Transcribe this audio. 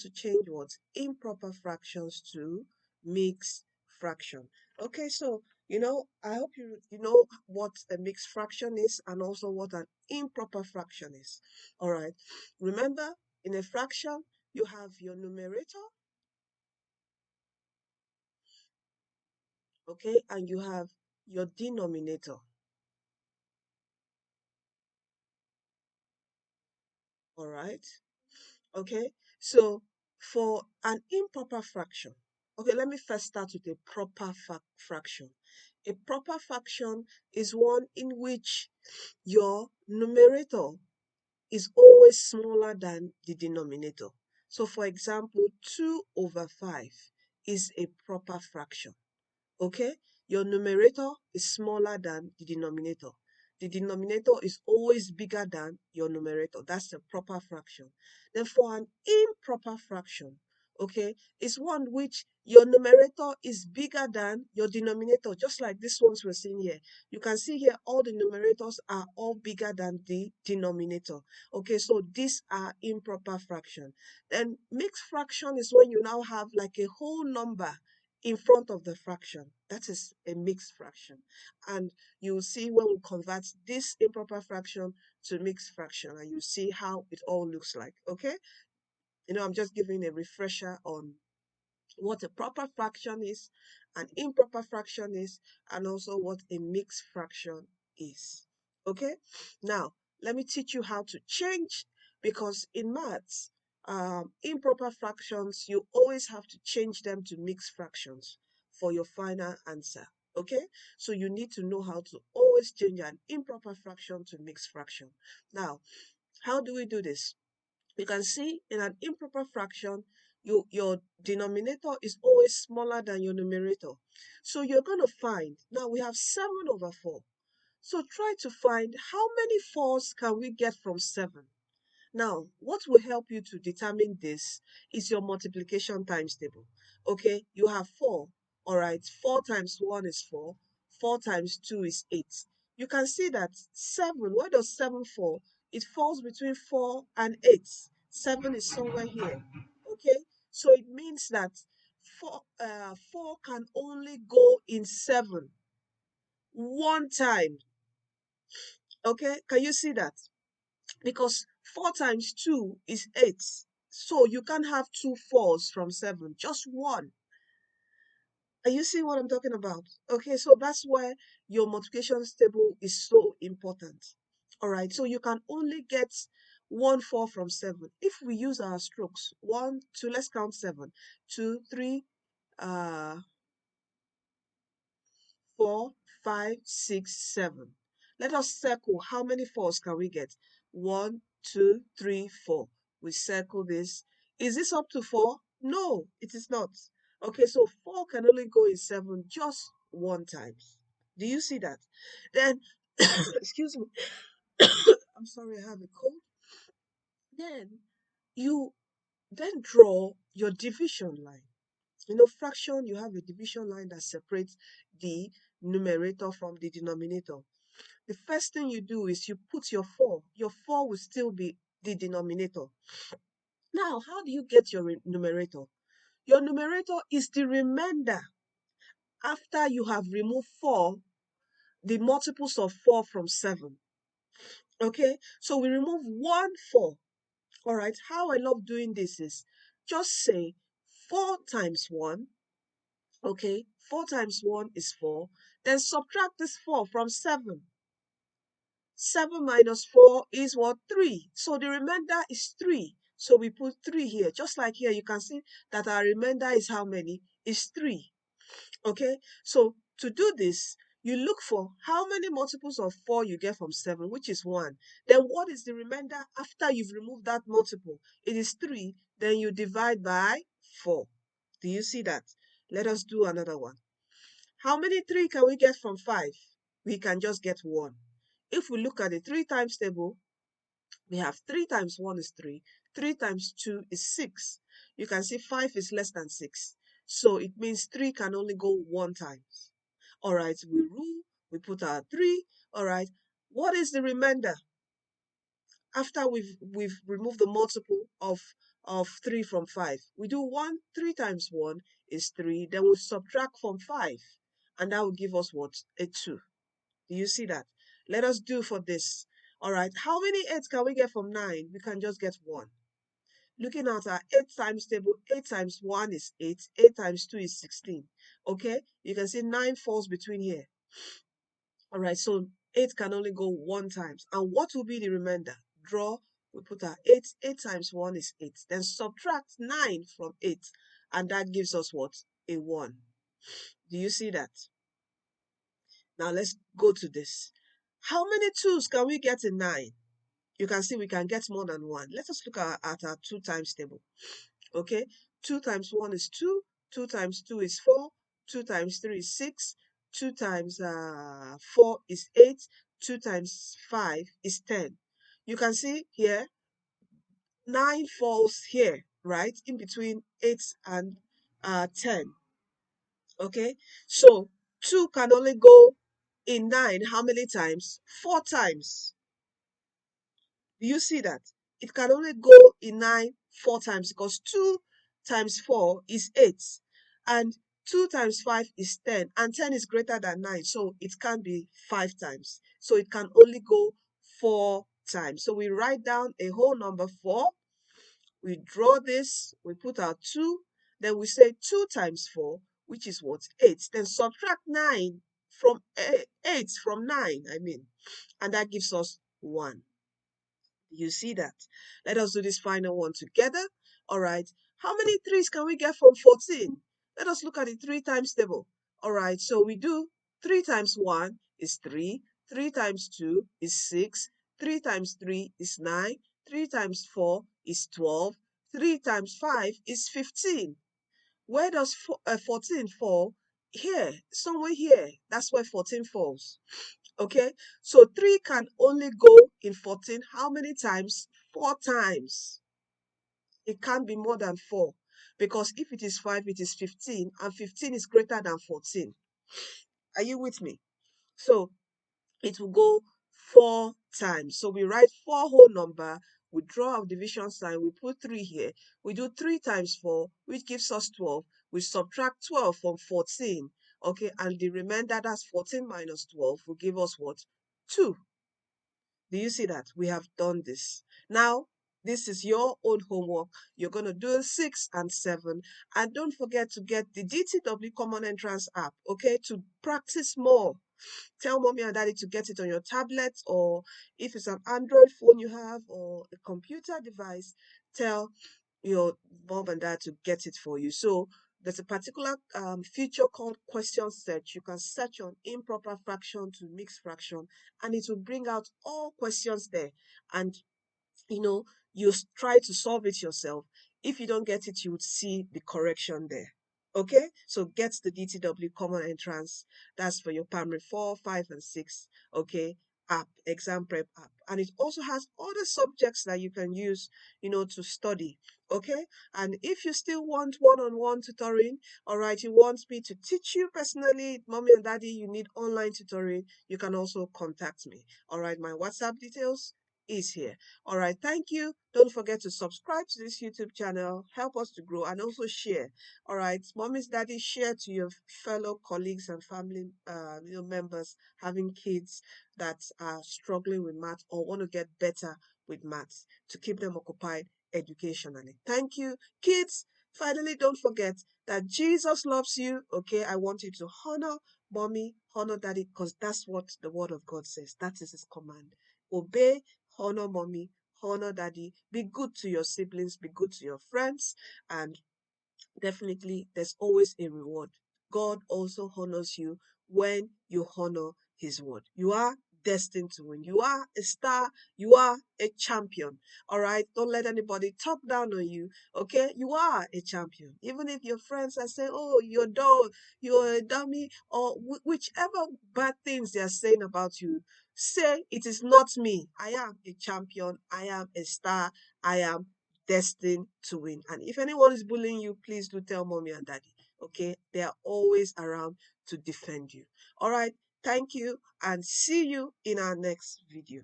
to change what? Improper fractions to mixed fraction. Okay, so I hope you know what a mixed fraction is and also what an improper fraction is. All right. Remember, in a fraction, you have your numerator, okay, and you have your denominator. All right. Okay. So for an improper fraction, okay, let me first start with a proper fraction. A proper fraction is one in which your numerator is always smaller than the denominator. So for example, 2 over 5 is a proper fraction. Okay, your numerator is smaller than the denominator. The denominator is always bigger than your numerator. That's the proper fraction. Then for an improper fraction, okay, it's one which your numerator is bigger than your denominator, just like this ones we're seeing here. You can see here all the numerators are all bigger than the denominator. Okay, so these are improper fraction. Then mixed fraction is when you now have like a whole number in front of the fraction. That is a mixed fraction. And you'll see when we convert this improper fraction to mixed fraction, and you see how it all looks like. Okay? I'm just giving a refresher on what a proper fraction is, an improper fraction is, and also what a mixed fraction is. Okay? Now, let me teach you how to change, because in maths, improper fractions, you always have to change them to mixed fractions for your final answer. Okay? So you need to know how to always change an improper fraction to mixed fraction. Now, how do we do this? You can see in an improper fraction, your denominator is always smaller than your numerator. So you're going to find, now we have 7 over 4. So try to find how many 4s can we get from 7. Now, what will help you to determine this is your multiplication times table. Okay, you have 4. All right, 4 times 1 is 4. 4 times 2 is 8. You can see that 7, where does 7 fall? It falls between 4 and 8. 7 is somewhere here. Okay, so it means that 4 can only go in 7 one time. Okay, can you see that? Because 4 times 2 is 8. So you can't have 2 4s from 7, just one. Are you seeing what I'm talking about? Okay, so that's where your multiplication table is so important. All right, so you can only get 1 4 from 7. If we use our strokes, 1, 2, let's count 7, 2, 3, 4, 5, 6, 7. Let us circle how many 4s can we get? 1, 2, 3, 4. We circle this. Is this up to 4? No, it is not. Okay, so 4 can only go in 7 just one time. Do you see that? Then, excuse me, I'm sorry, I have a cold. Then, you then draw your division line. Fraction, you have a division line that separates the numerator from the denominator. The first thing you do is you put your 4. Your 4 will still be the denominator. Now, how do you get your numerator? Your numerator is the remainder after you have removed 4, the multiples of 4 from 7. Okay, so we remove 1 4. All right, how I love doing this is just say 4 times 1. Okay, 4 times 1 is 4. Then subtract this 4 from 7. 7 minus 4 is what? 3. So the remainder is 3. So we put 3 here. Just like here, you can see that our remainder is how many? Is 3. Okay, so to do this, you look for how many multiples of 4 you get from 7, which is 1. Then what is the remainder after you've removed that multiple? It is 3. Then you divide by 4. Do you see that? Let us do another one. How many 3 can we get from 5? We can just get 1. If we look at the 3 times table, we have 3 times 1 is 3. 3 times 2 is 6. You can see 5 is less than 6. So it means 3 can only go one time. All right, we rule, we put our 3. All right, what is the remainder? After we've removed the multiple of of 3 from 5. We do 1, 3 times 1 is 3. Then we subtract from 5. And that will give us what? A 2. Do you see that? Let us do for this. All right. How many 8s can we get from 9? We can just get 1. Looking at our 8 times table, 8 times 1 is 8. 8 times 2 is 16. Okay? You can see 9 falls between here. All right. So 8 can only go 1 times. And what will be the remainder? Draw. We put our 8. 8 times 1 is 8. Then subtract 9 from 8. And that gives us what? A 1. Do you see that? Now let's go to this. How many 2s can we get in 9? You can see we can get more than 1. Let us look at our 2 times table. Okay, 2 times 1 is 2, 2 times 2 is 4, 2 times 3 is 6, 2 times 4 is 8, 2 times 5 is 10. You can see here, 9 falls here, right, in between 8 and 10. Okay, so 2 can only go in 9 how many times? 4 times. Do you see that? It can only go in 9 4 times because 2 times 4 is 8 and 2 times 5 is 10 and 10 is greater than 9, so it can't be 5 times. So it can only go 4 times. So we write down a whole number 4. We draw this, we put our 2, then we say 2 times 4, which is what? 8. Then subtract 9 from 8 from 9, and that gives us 1. You see that? Let us do this final one together. All right. How many 3s can we get from 14? Let us look at the 3 times table. All right. So we do 3 times 1 is 3. 3 times 2 is 6. 3 times 3 is 9. 3 times 4 is 12. 3 times 5 is 15. Where does 14 fall? Here, somewhere here. That's where 14 falls. Okay, so 3 can only go in 14 how many times? 4 times. It can't be more than 4 because if it is 5, it is 15 and 15 is greater than 14. Are you with me? So it will go 4 times. So we write 4 whole number, we draw our division sign, we put 3 here. We do 3 times 4, which gives us 12. We subtract 12 from 14. Okay, and the remainder, that's 14 minus 12, will give us what? 2. Do you see that? We have done this. Now, this is your own homework. You're going to do 6 and 7. And don't forget to get the DTW Common Entrance app, okay, to practice more. Tell mommy and daddy to get it on your tablet, or if it's an Android phone you have or a computer device, tell your mom and dad to get it for you. So there's a particular feature called question search. You can search on improper fraction to mixed fraction, and it will bring out all questions there. And you try to solve it yourself. If you don't get it, you would see the correction there. Okay, so get the DTW Common Entrance. That's for your primary 4, 5, and 6. Okay, app, exam prep app, and it also has other subjects that you can use, to study. Okay, and if you still want one-on-one tutoring, all right, you want me to teach you personally, mommy and daddy, you need online tutoring, you can also contact me. All right, my WhatsApp details is here. All right, thank you. Don't forget to subscribe to this YouTube channel. Help us to grow and also share. All right, mommies, daddies, share to your fellow colleagues and family members having kids that are struggling with math or want to get better with maths to keep them occupied educationally. Thank you, kids. Finally, don't forget that Jesus loves you. Okay, I want you to honor mommy, honor daddy, because that's what the word of God says. That is his command. Obey, honor mommy, honor daddy, be good to your siblings, be good to your friends, and definitely there's always a reward. God also honors you when you honor his word. You are destined to win. You are a star. You are a champion. All right. Don't let anybody talk down on you. Okay. You are a champion. Even if your friends are saying, oh, you're dull, you're a dummy, or whichever bad things they are saying about you, say it is not me. I am a champion. I am a star. I am destined to win. And if anyone is bullying you, please do tell mommy and daddy. Okay, they are always around to defend you. All right, thank you and see you in our next video.